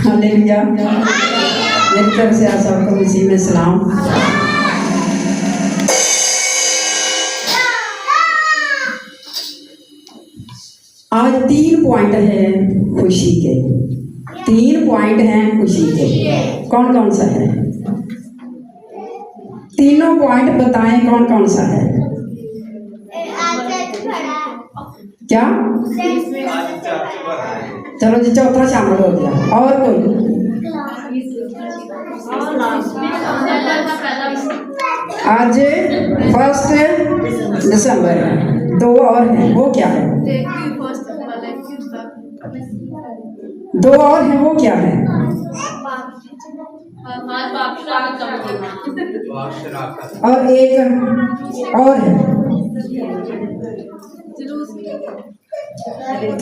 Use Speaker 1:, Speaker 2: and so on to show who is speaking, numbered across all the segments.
Speaker 1: Hallelujah. मेरी तरफ से आप सबको मसीह में सलाम। आज 3 पॉइंट है खुशी के। 3 पॉइंट हैं खुशी के। कौन कौन सा है? तीनों पॉइंट बताएं कौन कौन सा है? क्या? चलो जी, चौथा शामिल हो गया। और कोई? आज 1 दिसंबर है। 2 और हैं, वो क्या है? 2 और हैं, वो क्या है? और एक और है।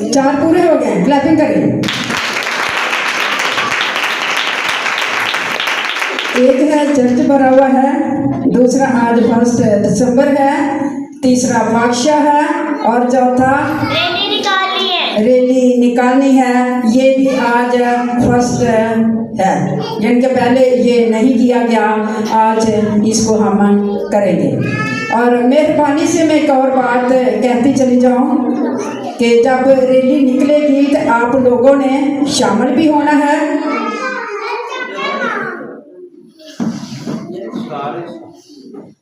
Speaker 1: 4 पूरे हो गए। क्लैपिंग करें। एक है चर्च भरा हुआ है, दूसरा आज 1 दिसंबर है, तीसरा बादशाह है और चौथा रैली निकालनी है। ये भी आज 1 है, जिनके पहले ये नहीं किया गया, आज इसको हम करेंगे। और मेहरबानी से मैं एक और बात कहती चली जाऊं कि जब रैली निकलेगी तो आप लोगों ने शामिल भी होना है।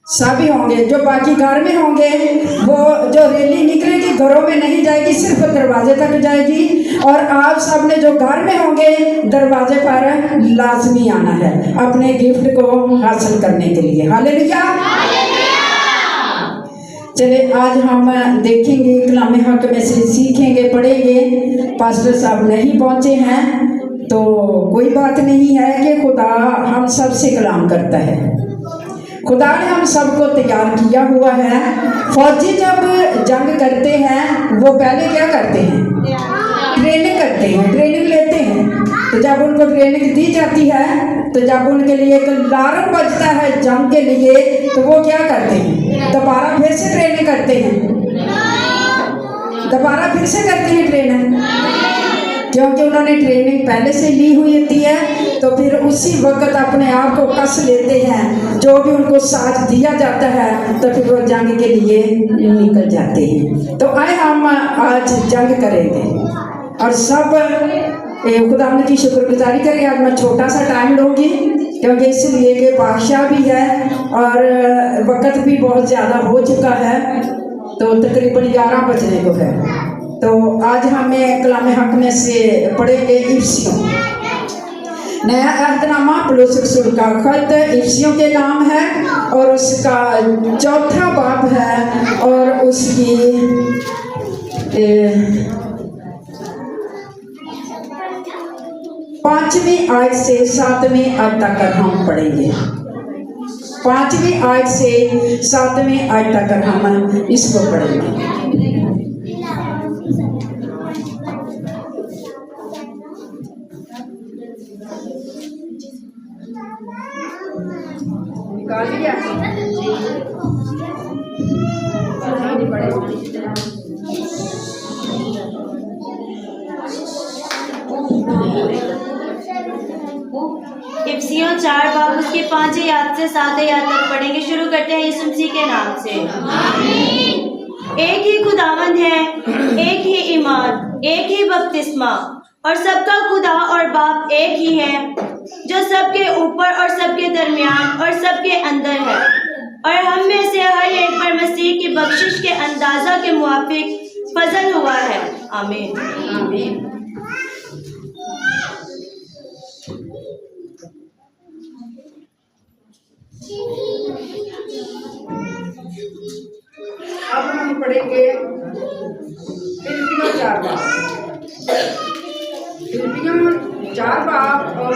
Speaker 1: सभी होंगे। जो बाकी घर में होंगे, वो जो रैली निकलेगी घरों में नहीं जाएगी, सिर्फ दरवाजे तक जाएगी। और आप सब ने जो घर में होंगे, दरवाजे पर लाजमी आना है अपने गिफ्ट को हासिल करने के लिए। हालेलुया। चले, आज हम देखेंगे कलाम हक में से सीखेंगे, पढ़ेंगे। पास्टर साहब नहीं पहुंचे हैं तो कोई बात नहीं है कि खुदा हम सबसे कलाम करता है। खुदा ने हम सबको तैयार किया हुआ है। फौजी जब जंग करते हैं वो पहले क्या करते हैं? ट्रेनिंग करते हैं, ट्रेनिंग लेते हैं। तो जब उनको ट्रेनिंग दी जाती है, तो जब उनके लिए एक अलार्म बजता है जंग के लिए, तो वो क्या करते हैं? दोबारा फिर से ट्रेनिंग करते हैं। दोबारा फिर से करते हैं ट्रेनिंग, क्योंकि उन्होंने ट्रेनिंग पहले से ली हुई होती है। तो फिर उसी वक्त अपने आप को कस लेते हैं, जो भी उनको साथ दिया जाता है, तो फिर वो जंग के लिए निकल जाते हैं। तो आए हम आज जंग करेंगे और सब खुदा की शुक्रगुजारी करें। आज मैं छोटा सा टाइम लूँगी, क्योंकि इसलिए कि बादशाह भी है और वक्त भी बहुत ज़्यादा हो चुका है, तो तकरीबन 11 बजने को है। तो आज हमें कलाम हक में से पढ़ेंगे इफ्सियों, नया अहदनामा पौलुस रसूल का खत इफ्सियों के नाम है, और उसका 4था बाब है और उसकी 5वीं आयत से 7वीं आयत तक हम पढ़ेंगे। 5वीं आयत से 7वीं आयत तक हम इसको पढ़ेंगे। निकाल लिया?
Speaker 2: इफ्सियों 4 बाब उसके 5 आयत से 7 आयत तक पढ़ेंगे। शुरू करते हैं यीशु मसीह के नाम से। एक ही खुदावंद है, एक ही ईमान, एक ही बपतिस्मा, और सबका खुदा और बाप एक ही है, जो सबके ऊपर और सबके दरमियान और सबके अंदर है, और हम में से हर एक पर मसीह की बख्शिश के अंदाजा के मुआफिक फजल हुआ है। आमीन। आमीन।
Speaker 1: अब हम पढ़ेंगे फिलिपियों 4 बाब। फिलिपियों 4 बाब और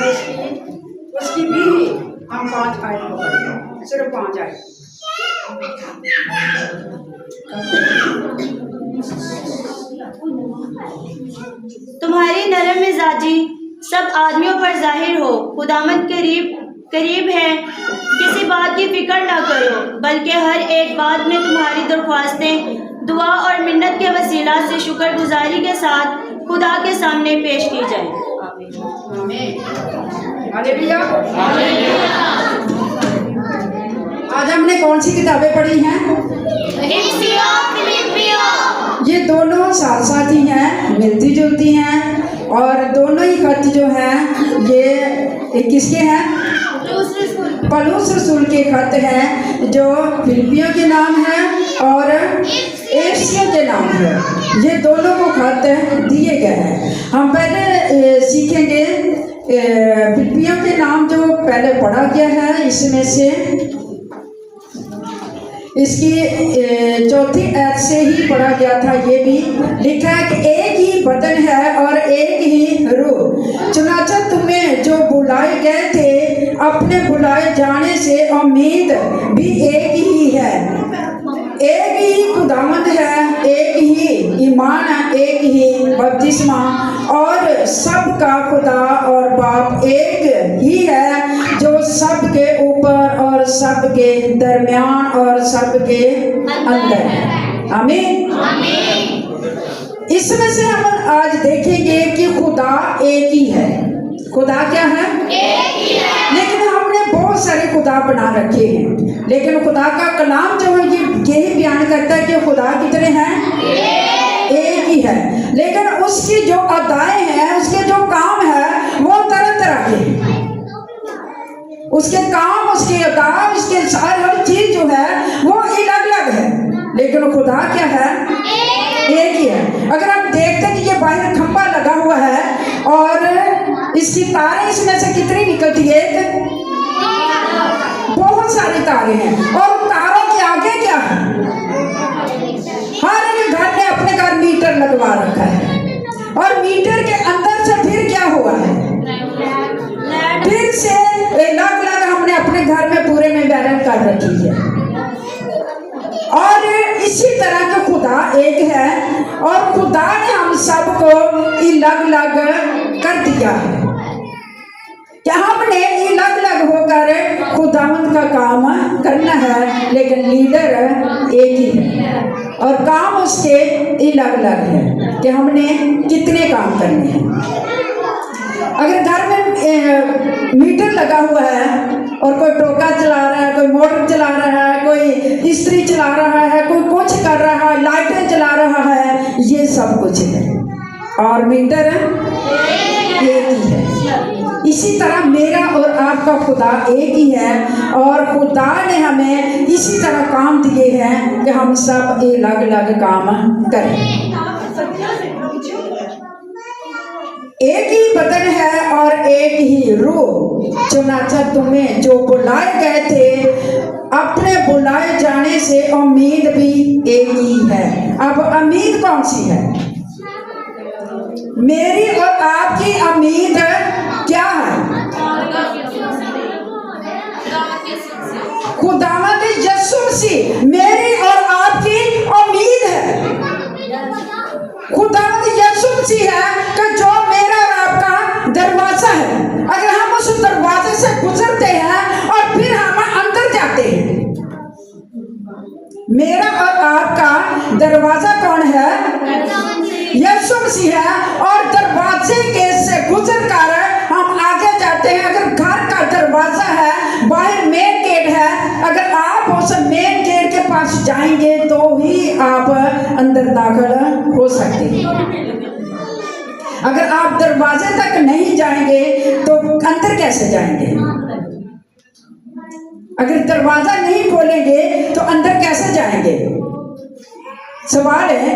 Speaker 1: उसकी भी हम 5 आयत को पढ़ेंगे, सिर्फ 5 आयत।
Speaker 2: तुम्हारी नरम मिजाजी सब आदमियों पर जाहिर हो, खुदामद करीब करीब है। किसी बात की फिक्र ना करो, बल्कि हर एक बात में तुम्हारी दरख्वास्तें दुआ और मिन्नत के वसीला से शुक्रगुजारी के साथ खुदा के सामने पेश की जाए। आमीन।
Speaker 1: हालेलुया। आज हमने कौन सी किताबें पढ़ी हैं? ये दोनों साथ साथ ही हैं, मिलती जुलती हैं, और दोनों ही खत जो हैं ये किसके हैं? पौलुस रसूल के खत हैं, जो फिलिपियों के नाम है और एफिसियों के नाम है। ये दोनों को खत दिए गए हैं। हम पहले सीखेंगे फिलिपियों के नाम जो पहले पढ़ा गया है, इसमें से इसकी चौथी आयत से ही पढ़ा गया था। ये भी लिखा है कि एक ही बदन है और एक ही रूह, चुनाचा तुम्हें जो बुलाए गए थे अपने बुलाए जाने से उम्मीद भी एक ही है। एक ही खुदावंद है, एक ही ईमान है, एक ही बपतिस्मा, और सबका खुदा और बाप एक ही है, जो सबके ऊपर और सबके दरमियान और सबके अंदर है। आमीन। इसमें से हम आज देखेंगे कि खुदा एक ही है। खुदा क्या है? एक ही है। लेकिन हमने बहुत सारे खुदा बना रखे हैं, लेकिन खुदा का कलाम जो है ये यही बयान करता है कि खुदा कितने हैं? एक ही है। लेकिन उसकी जो अदाएं हैं, उसके जो काम है, वो तरह तरह के हैं। उसके काम, उसके अदा, उसके हर चीज जो है वो अलग अलग है, लेकिन खुदा क्या है? एक ही है। अगर आप देखते हैं कि ये बाहर खंभा लगा हुआ है और इसकी तारें इसमें से कितनी निकलती है? बहुत सारी तारें हैं, और तारों के आगे क्या है? हर एक घर ने अपने घर मीटर लगवा रखा है, और मीटर के अंदर से फिर क्या हुआ है? फिर से अलग अलग हमने अपने घर में पूरे में बैरन कर रखी है। और इसी तरह का खुदा एक है, और खुदा ने हम सबको अलग अलग कर दिया है कि हमने अलग अलग होकर खुदावंद का काम करना है, लेकिन लीडर एक ही है और काम उसके अलग अलग है कि हमने कितने काम करने हैं। अगर घर में मीटर लगा हुआ है और कोई टोका चला रहा है, कोई मोटर चला रहा है, कोई इस्त्री चला रहा है, कोई कुछ कर रहा है, लाइटें चला रहा है, ये सब कुछ है, और मीटर एक ही है। इसी तरह मेरा और आपका खुदा एक ही है, और खुदा ने हमें इसी तरह काम दिए हैं कि हम सब अलग अलग काम करें। एक ही बदन है और एक ही रूह, चुनाचा तुम्हें जो बुलाए गए थे अपने बुलाए जाने से उम्मीद भी एक ही है। अब उम्मीद कौन सी है? मेरी और आपकी उम्मीद क्या है? खुदावंद यीशु मसीह मेरी और आपकी उम्मीद है। खुदावंद यीशु मसीह है कि जो मेरा और आपका दरवाजा है। अगर हम उस दरवाजे से गुजरते हैं और फिर हम अंदर जाते हैं, मेरा और आपका दरवाजा कौन है? यीशु मसीह है, और दरवाजे के से गुजर कर हम आगे जाते हैं। अगर घर का दरवाजा है, बाहर मेन गेट है, अगर आप उस मेन गेट के पास जाएंगे तो ही आप अंदर दाखिल हो सकते हैं। अगर आप दरवाजे तक नहीं जाएंगे तो अंदर कैसे जाएंगे? अगर दरवाजा नहीं खोलेंगे तो अंदर कैसे जाएंगे? सवाल है।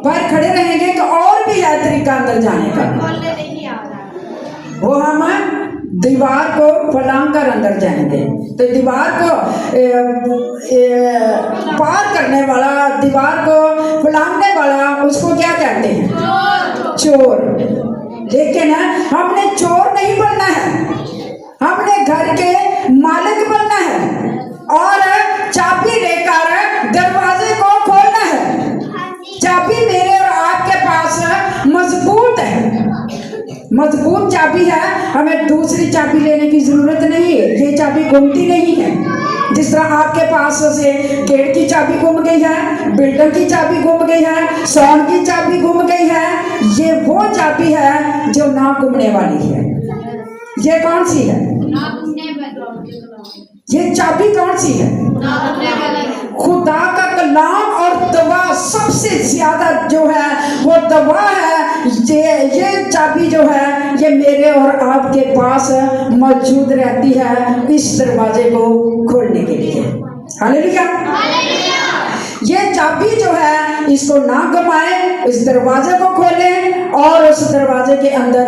Speaker 1: बाहर खड़े रहेंगे तो और भी है तरीका अंदर जाने का। वो हम दीवार को फलांग कर अंदर जाएंगे, तो दीवार को पार करने वाला, दीवार को फलांगने वाला, उसको क्या कहते हैं? चोर। लेकिन हमने चोर नहीं बनना है, हमने घर के मालिक बनना है और चाबी लेकर दरवाजे को खोलना है। चाबी मेरे और आपके पास मजबूत है, मजबूत चाबी है, हमें दूसरी चाबी लेने की जरूरत नहीं है। ये चाबी घूमती नहीं है। जिस तरह आपके पास से गेट की चाबी गुम गई है, बिल्डर की चाबी गुम गई है, साउंड की चाबी गुम गई है, ये वो चाबी है जो ना घूमने वाली है। ये कौन सी है? ये चाबी कौन सी है? खुदा का कलाम और दवा सबसे ज्यादा जो है वो दवा है। ये चाबी जो है ये मेरे और आपके पास मौजूद रहती है इस दरवाजे को खोलने के लिए। हालेलुया। ये चाबी जो है इसको ना गमाए, इस दरवाजे को खोलें और उस दरवाजे के अंदर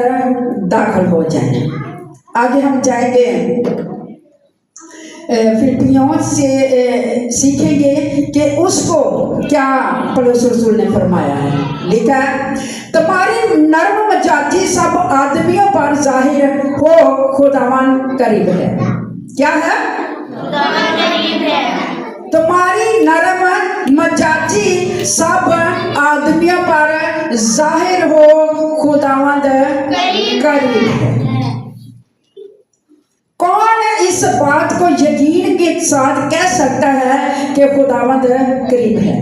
Speaker 1: दाखिल हो जाएं। आगे हम जाएंगे फिलिप्पियों से सीखेंगे कि उसको क्या पौलुस रसूल ने फरमाया है। लिखा है, तुम्हारी नर्म मजाजी सब आदमियों पर जाहिर हो, खुदावन करीब है। क्या है?
Speaker 2: खुदावन करीब है।
Speaker 1: तुम्हारी नर्म मजाजी सब आदमियों पर जाहिर हो, खुदावंद करीब है। कौन इस बात को यकीन के साथ कह सकता है कि खुदावंद करीब है?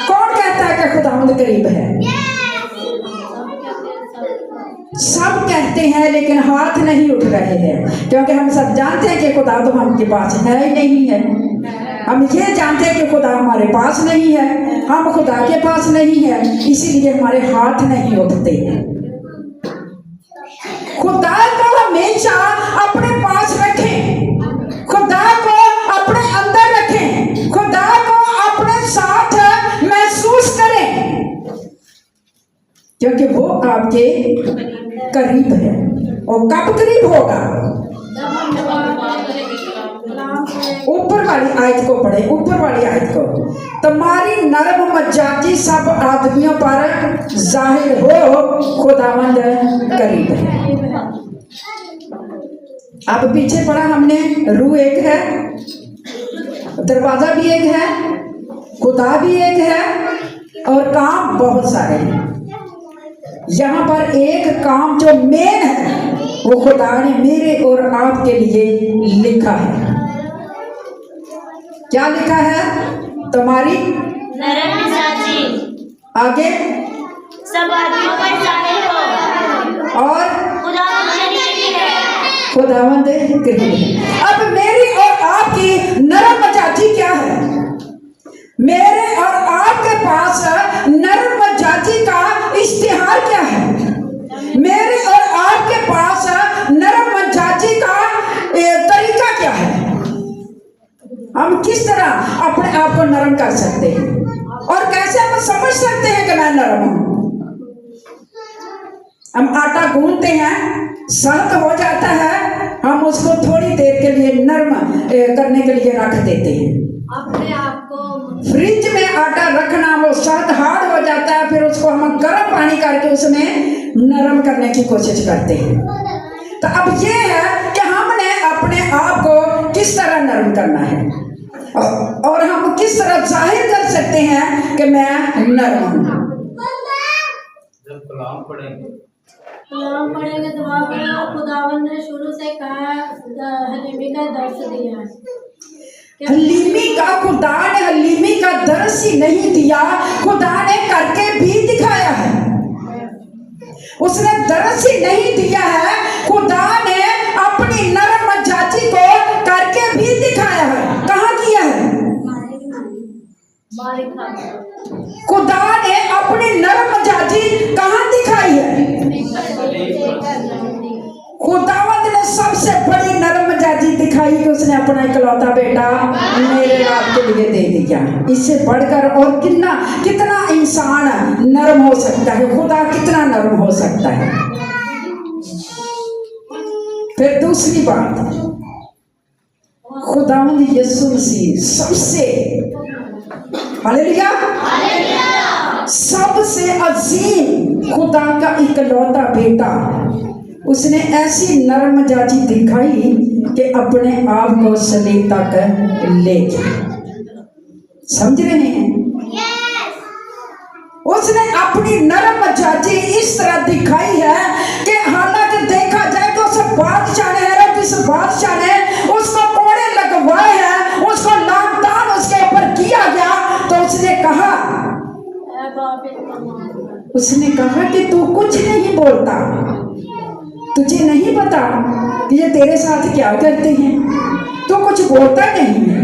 Speaker 1: कौन कहता है कि खुदावंद करीब है? सब कहते हैं लेकिन हाथ नहीं उठ रहे हैं, क्योंकि हम सब जानते हैं कि खुदा तो हमके पास है ही नहीं है। हम ये जानते हैं कि खुदा हमारे पास नहीं है, हम खुदा के पास नहीं है, इसीलिए हमारे हाथ नहीं उठते हैं। खुदा को हमेशा अपने पास रखें, खुदा को अपने अंदर रखें, खुदा को अपने साथ महसूस करें, क्योंकि वो आपके करीब है। और कब करीब होगा? ऊपर वाली आयत को पढ़े, ऊपर वाली आयत को। तुम्हारी नर्म मजाजी सब आदमियों पर जाहिर हो, खुदावंद करीब है। अब पीछे पढ़ा हमने, रूह एक है, दरवाजा भी एक है, खुदा भी एक है और काम बहुत सारे हैं। यहाँ पर एक काम जो मेन है वो खुदा ने मेरे और आपके लिए लिखा है। क्या लिखा है? तुम्हारी
Speaker 2: नरम मिजाजी
Speaker 1: आगे
Speaker 2: सब आदमियों पर जाहिर हो
Speaker 1: और
Speaker 2: खुदावंद करीब है।
Speaker 1: खुदावंद करीब है। अब मेरी और आपकी नरम मजाजी क्या है? मेरे और आपके पास नरम मजाजी का इश्तिहार क्या है? मेरे और आपके पास नरम मजाजी का तरीका क्या है? हम किस तरह अपने आप को नरम कर सकते हैं और कैसे हम समझ सकते हैं कि मैं नरम हूं? हम आटा गूंथते हैं, सख्त हो जाता है, हम उसको थोड़ी देर के लिए नरम करने के लिए रख देते हैं।
Speaker 2: अपने आप को
Speaker 1: फ्रिज में आटा रखना, वो सख्त हार्ड हो जाता है, फिर उसको हम गर्म पानी करके उसमें नरम करने की कोशिश करते हैं। तो अब ये है कि हमने अपने आप को किस तरह नरम करना है और हम किस तरह जाहिर कर सकते हैं कि मैं नरम हूं।
Speaker 3: जब कलाम पढ़ेंगे
Speaker 2: दुआ करेगा। खुदावंद ने शुरू से कहा, हलीमी का दर्श दिया है।
Speaker 1: हलीमी का खुदा ने हलीमी का दर्श ही नहीं दिया, खुदा ने करके भी दिखाया है। उसने दर्श ही नहीं दिया है, खुदा ने अपनी नरम मजाजी को करके भी दिखाया है। कहाँ किया है? खुदा ने अपनी नरम मजाजी कहाँ दिखाई है? खुदावंद ने सबसे बड़ी नरम मजाजी दिखाई कि उसने अपना इकलौता बेटा मेरे आपके लिए दे दिया। इससे बढ़कर और कितना इंसान नरम हो सकता है? खुदा कितना नरम हो सकता है? फिर दूसरी बात, खुदावंद यीशु मसीह सबसे, हालेलुया, सबसे अजीम खुदा का इकलौता बेटा, उसने ऐसी नरम मजाजी दिखाई कि अपने आप को सलीब तक ले गया। समझ रहे हैं? उसने अपनी नरम मजाजी इस तरह दिखाई है कि हालांकि देखा जाए तो उस बादशाह ने और जिस बादशाह ने उसको कोड़े लगवाए हैं, उसको लामतान उसके ऊपर किया गया, तो उसने कहा कि तू कुछ नहीं बोलता, तुझे नहीं पता कि ये तेरे साथ क्या करते हैं, तू कुछ बोलता नहीं है।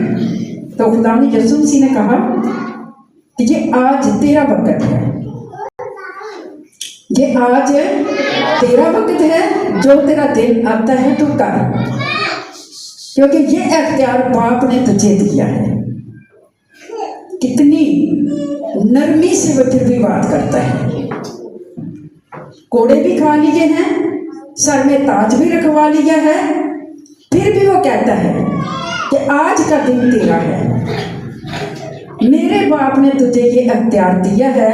Speaker 1: तो खुदा ने यीशु मसीह ने कहा कि ये आज तेरा वक्त है, ये आज तेरा वक्त है, जो तेरा दिल आता है तू कर, क्योंकि ये अख्तियार बाप ने तुझे दिया है। कितनी नरमी से वो फिर भी बात करता है। कोड़े भी खा लिए हैं, सर में ताज भी रखवा लिया है, फिर भी वो कहता है कि आज का दिन तेरा है, मेरे बाप ने तुझे ये अख्तियार दिया है,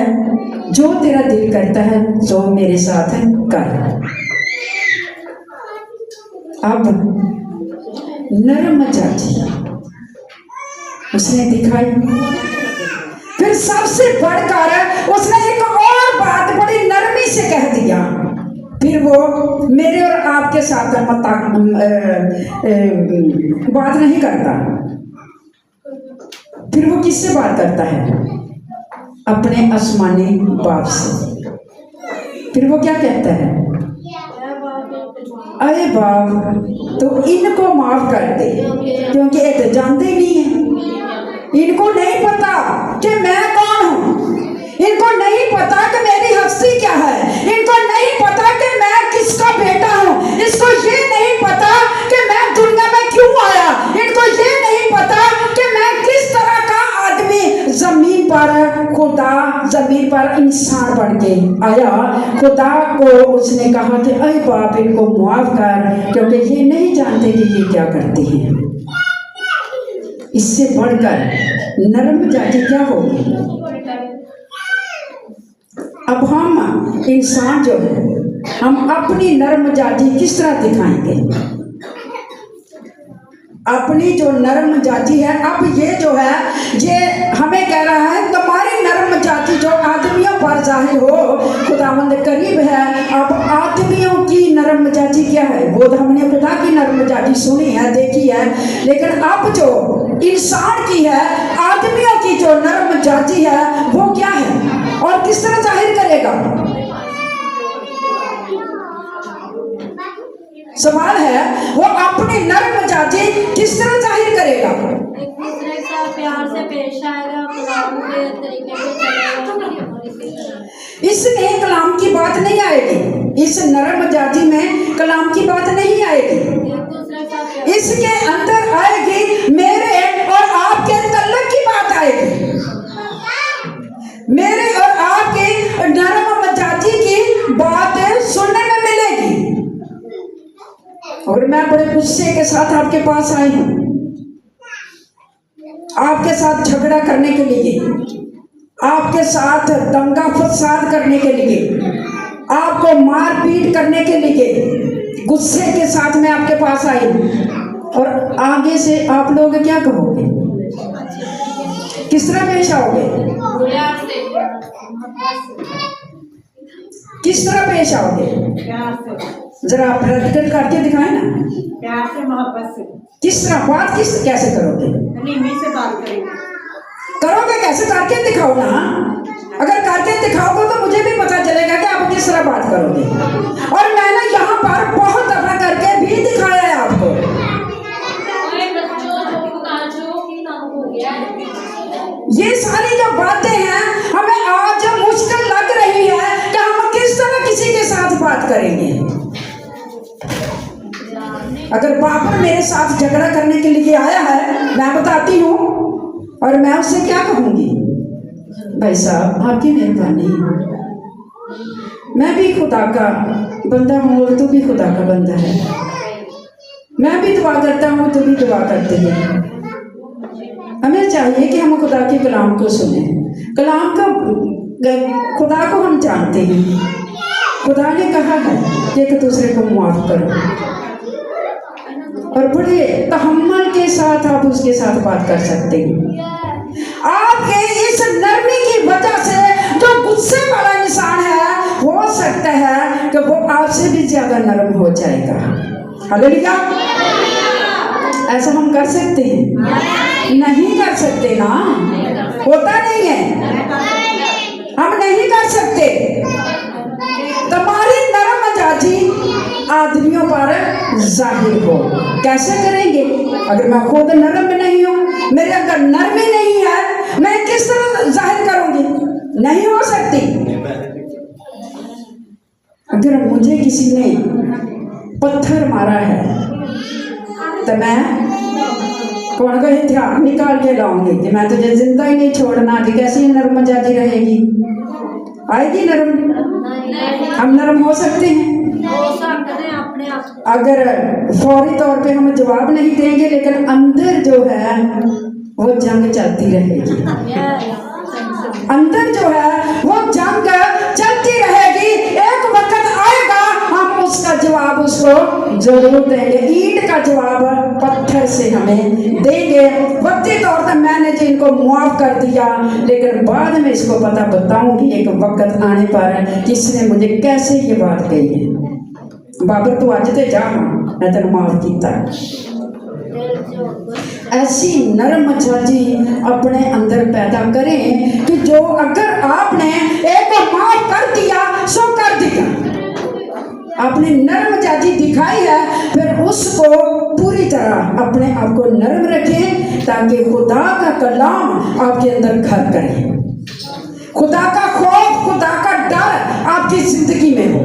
Speaker 1: जो तेरा दिल करता है जो मेरे साथ कर। अब नरम मजाजी उसने दिखाई, फिर सबसे बढ़कर उसने एक और बात बड़ी नरमी से कह दिया। फिर वो मेरे और आपके साथ बात नहीं करता, फिर वो किससे बात करता है? अपने आसमानी बाप से। फिर वो क्या कहता है? अरे बाप, तो इनको माफ कर दे, क्योंकि ये तो जानते ही नहीं है, इनको नहीं पता कि मैं कौन हूँ, इनको नहीं पता कि मेरी हस्ती क्या है, इनको नहीं पता कि मैं किसका बेटा हूँ, इसको ये नहीं पता कि मैं दुनिया में क्यों आया, इनको ये नहीं पता कि मैं किस तरह का आदमी जमीन पर, खुदा जमीन पर इंसान बन के आया। खुदा को उसने कहा कि अरे बाप, इनको माफ कर, क्योंकि ये नहीं जानते कि ये क्या करते हैं। इससे बढ़कर नरम जाति क्या होगी? अब हम इंसान जो है, हम अपनी नरम जाति किस तरह दिखाएंगे? अपनी जो नरम जाति है, अब ये जो है, ये हमें कह रहा है तुम्हारी नरम जाति जो आदमियों पर जाहिर हो, खुदावंद करीब है। अब आदमियों की नरम जाति क्या है? वो तो हमने खुदा की नरम जाति सुनी है, देखी है, लेकिन अब जो इंसान की है, आदमियों की जो नरम जाति है, वो क्या है और किस तरह जाहिर करेगा? सवाल है, वो अपनी नरम जाति किस तरह जाहिर करेगा?
Speaker 4: एक दूसरे के साथ प्यार से पेश आएगा, कलाम के तरीके से चलेगा।
Speaker 1: इसमें कलाम की बात नहीं आएगी, इस नरम जाति में कलाम की बात नहीं आएगी।
Speaker 4: एक दूसरे के साथ
Speaker 1: इसके अंदर आएगी मेरे और आपके तल्लक की बात आएगी, मेरे और आपके नरम जाति की बात सुनने में मिलेगी। और मैं बड़े गुस्से के साथ आपके पास आई हूं, आपके साथ झगड़ा करने के लिए, आपके साथ दंगा फसाद करने के लिए, आपको मारपीट करने के लिए गुस्से के साथ मैं आपके पास आई हूं। और आगे से आप लोग क्या कहोगे? किस तरह पेश आओगे? किस तरह पेश आओगे? जरा प्रैक्टिकल करके दिखाए ना,
Speaker 5: प्यार से, मोहब्बत से।
Speaker 1: किस तरह बात कैसे करोगे?
Speaker 5: नीमी से बात करेंगे।
Speaker 1: करोगे कैसे? करके दिखाओ ना। अगर करके दिखाओगे तो मुझे भी पता चलेगा कि आप किस तरह बात करोगे। और मैंने यहाँ पर बहुत दफा करके भी दिखाया है आपको। ये सारी जो बातें हैं, हमें आज मुश्किल लग रही है कि हम किस तरह किसी के साथ बात करेंगे। अगर बाप मेरे साथ झगड़ा करने के लिए आया है, मैं बताती हूँ, और मैं उससे क्या कहूँगी? भाई साहब, आपकी मेहरबानी, मैं भी खुदा का बंदा हूँ और तू भी खुदा का बंदा है, मैं भी दुआ करता हूँ, तू भी दुआ करती है। हमें चाहिए कि हम खुदा के कलाम को सुने, कलाम का खुदा को हम जानते हैं। खुदा ने कहा है कि एक दूसरे को माफ करो, और बड़े तहम्मुल के साथ आप उसके साथ बात कर सकते हैं। आपके इस नरमी की वजह से जो गुस्से वाला इंसान है, हो सकता है कि वो आपसे भी ज्यादा नरम हो जाएगा। हालेलुया। ऐसा हम कर सकते हैं? नहीं कर सकते ना, होता नहीं है, हम नहीं कर सकते। तुम्हारी नरम मिजाजी आदमियों पर जाहिर हो, कैसे करेंगे? अगर मैं खुद नरम नहीं हूँ, मेरे अंदर नरमी नहीं है, मैं किस तरह जाहिर करूंगी? नहीं हो सकती। अगर मुझे किसी ने पत्थर मारा है तो मैं कौन को हथियार निकाल के लाऊंगी कि मैं तुझे जिंदा ही नहीं छोड़ना, कि कैसी नरम मिजाजी रहेगी? आएगी नरम? हम नरम हो सकते हैं अगर फौरी तौर पे हम जवाब नहीं देंगे, लेकिन अंदर जो है वो जंग चलती रहेगी। अंदर जो है वो जंग चलती रहेगी। एक वक्त आएगा हम उसका जवाब उसको जरूर देंगे। ईंट का जवाब पत्थर से हमें देंगे। वक्ती तौर पर मैंने जिनको माफ कर दिया, लेकिन बाद में इसको पता बताऊंगी एक वक्त आने पर किसने मुझे कैसे ये बात कही है। बाबर तू अज ते जा, मैं तेन माफ किया। ऐसी नरम मिजाजी अपने अंदर पैदा करें कि जो अगर आपने एक को माफ कर दिया सो कर दिया, आपने नरम मिजाजी दिखाई है, फिर उसको पूरी तरह अपने आप को नरम रखें ताकि खुदा का कलाम आपके अंदर घर करे, खुदा का खौफ, खुदा का डर आपकी जिंदगी में हो।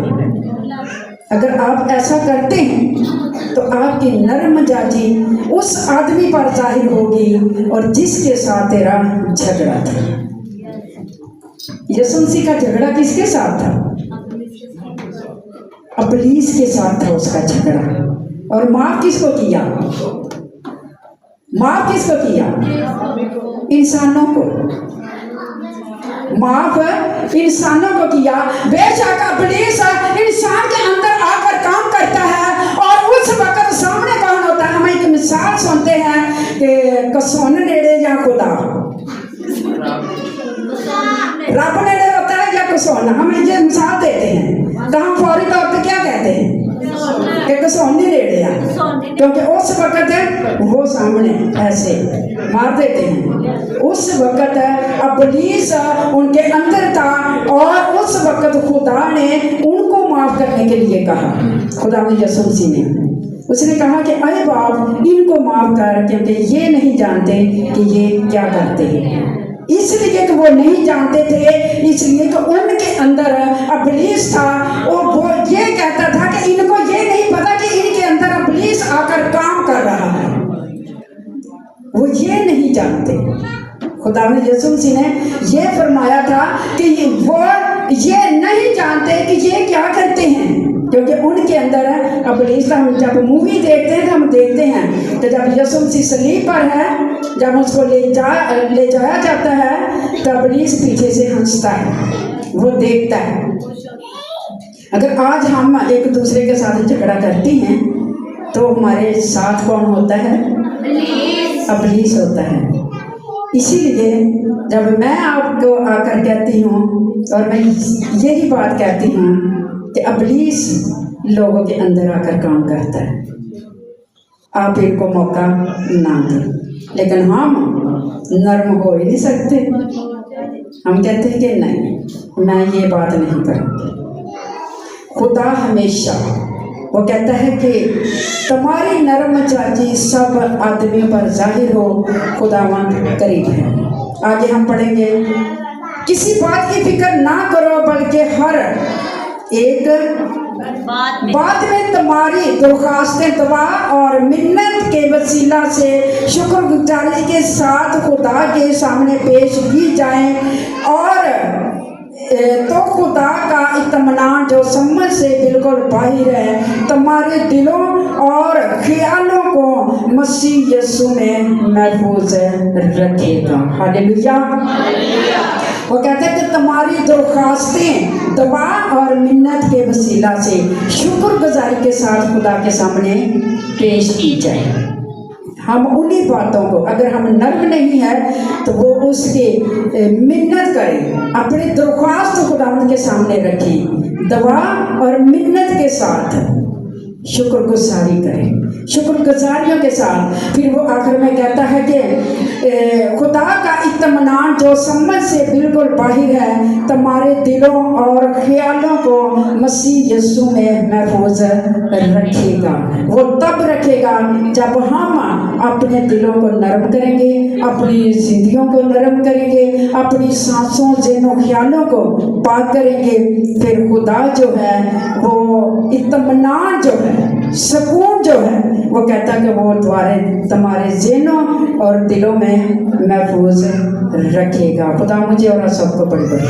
Speaker 1: अगर आप ऐसा करते हैं तो आपकी नरम मिजाजी उस आदमी पर जाहिर होगी और जिसके साथ तेरा झगड़ा था। यीशु मसीह का झगड़ा किसके साथ था? इब्लीस के साथ था उसका झगड़ा। और माफ किसको किया? माफ किसको किया? इंसानों को। माफ इंसानों को किया। बेशक इब्लीस इंसान के अंदर आकर काम करता है और उस वक्त सामने कौन होता है? हम एक मिसाल सुनते हैं कि कसौन नेड़े या खुदा, रब नेड़े होता है या कसौन, हम ये मिसाल देते हैं तो हम फौरी तौर पर क्या कहते हैं कि कसौन नहीं नेड़े है, क्योंकि उस वक्त वो सामने ऐसे मार देते हैं। उस वक्त इब्लीस उनके अंदर था और उस वक्त खुदा ने उनको माफ करने के लिए कहा। खुदा ने यीशु मसीह ने उसने कहा कि अरे बाप इनको माफ कर, क्योंकि ये नहीं जानते कि ये क्या करते हैं। इसलिए कि वो नहीं जानते थे, इसलिए कि उनके अंदर इब्लीस था और वो ये कहता था कि इनको ये नहीं पता कि इनके अंदर इब्लीस आकर काम कर रहा है। वो ये नहीं जानते। खुदा ने यीशु मसीह ने ये फरमाया था कि वो ये नहीं जानते कि ये क्या करते हैं, क्योंकि उनके अंदर इब्लीस। हम जब मूवी देखते हैं तो हम देखते हैं कि जब यीशु मसीह सलीब पर है, जब उसको ले जाया जाता है तो इब्लीस पीछे से हंसता है, वो देखता है। अगर आज हम एक दूसरे के साथ झगड़ा करते हैं तो हमारे साथ कौन होता है? इब्लीस होता है। इसीलिए जब मैं आपको आकर कहती हूँ और मैं यही बात कहती हूँ कि इब्लीस लोगों के अंदर आकर काम करता है, आप इनको मौका ना दें। लेकिन हम नर्म हो ही नहीं सकते। हम कहते हैं कि नहीं, मैं ये बात नहीं करूँगी। खुदा हमेशा वो कहता है कि तुम्हारी नरम मिजाजी सब आदमियों पर जाहिर हो, खुदावंद करीब है। आगे हम पढ़ेंगे, किसी बात की फिक्र ना करो, बल्कि हर एक बात में तुम्हारी दरख्वास्तें दुआ और मिन्नत के वसीला से शुक्रगुजारी के साथ खुदा के सामने पेश की जाएं, और तो खुदा का इत्मीनान जो समझ से बिल्कुल बाहर है तुम्हारे दिलों और ख्यालों को मसीह यीशु में महफूज रखेगा। हालेलुया। वो कहते हैं कि तुम्हारी दरख्वास्तें दुआ और मिन्नत के वसीला से शुक्रगुजारी के साथ खुदा के सामने पेश की जाए। हम उन्हीं बातों को, अगर हम नर्म नहीं है तो वो उसके मिन्नत करें, अपनी दरख्वास्त खुदावंद के सामने रखें, दुआ और मिन्नत के साथ शुक्रगुजारी करें, शुक्रगुजारियों के साथ। फिर वो आखिर में कहता है कि खुदा का इत्मीनान जो समझ से बिल्कुल बाहर है तुम्हारे दिलों और ख्यालों को मसीह यीशु में महफूज रखेगा। वो तब रखेगा जब हम अपने दिलों को नरम करेंगे, अपनी जिंदगियों को नरम करेंगे, अपनी सांसों ज़हनों ख्यालों को पाक करेंगे। फिर खुदा जो है वो इत्मीनान जो है, सुकून जो है, वो कहता कि वो तुम्हारे ज़हनों और दिलों में महफूज रखेगा। खुदा मुझे और सबको बड़ी बड़ी